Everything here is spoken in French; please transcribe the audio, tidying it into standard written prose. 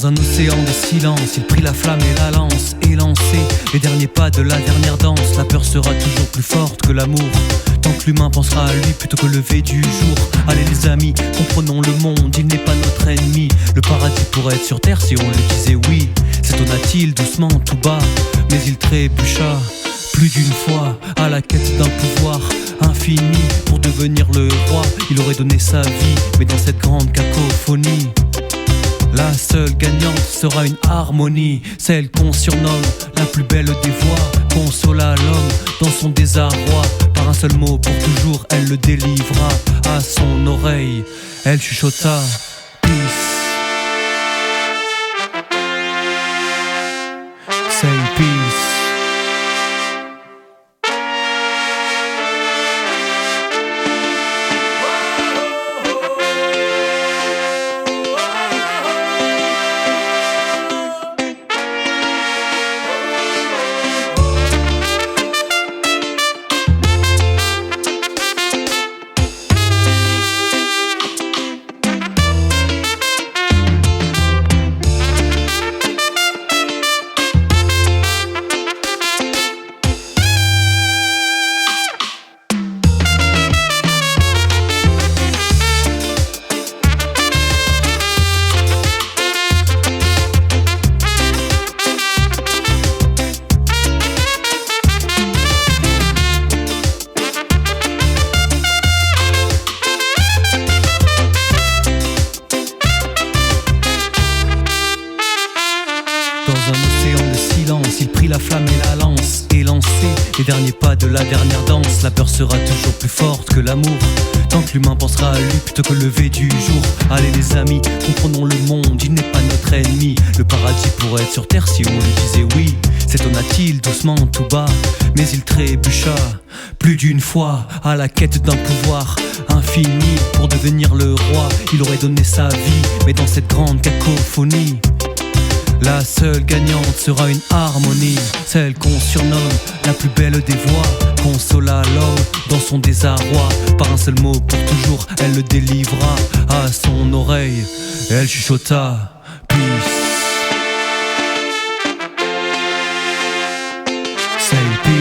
Dans un océan de silence, il prit la flamme et la lance, élancé les derniers pas de la dernière danse. La peur sera toujours plus forte que l'amour, tant que l'humain pensera à lui plutôt que le lever du jour. Allez les amis, comprenons le monde, il n'est pas notre ennemi. Le paradis pourrait être sur terre si on lui disait oui. S'étonna-t-il doucement tout bas, mais il trébucha plus d'une fois à la quête d'un pouvoir infini. Pour devenir le roi, il aurait donné sa vie, mais dans cette grande cacophonie, la seule gagnante sera une harmonie, celle qu'on surnomme la plus belle des voix. Consola l'homme dans son désarroi, par un seul mot pour toujours elle le délivra. À son oreille, elle chuchota peace. Say peace. Dans un océan de silence, il prit la flamme et la lance, élancé les derniers pas de la dernière danse. La peur sera toujours plus forte que l'amour, tant que l'humain pensera à lui plutôt que le lever du jour. Allez les amis, comprenons le monde, il n'est pas notre ennemi. Le paradis pourrait être sur terre si on lui disait oui. S'étonna-t-il doucement tout bas, mais il trébucha plus d'une fois à la quête d'un pouvoir infini. Pour devenir le roi, il aurait donné sa vie, mais dans cette grande cacophonie, la seule gagnante sera une harmonie, celle qu'on surnomme la plus belle des voix. Consola l'homme dans son désarroi, par un seul mot pour toujours elle le délivra. À son oreille, elle chuchota peace. Say peace.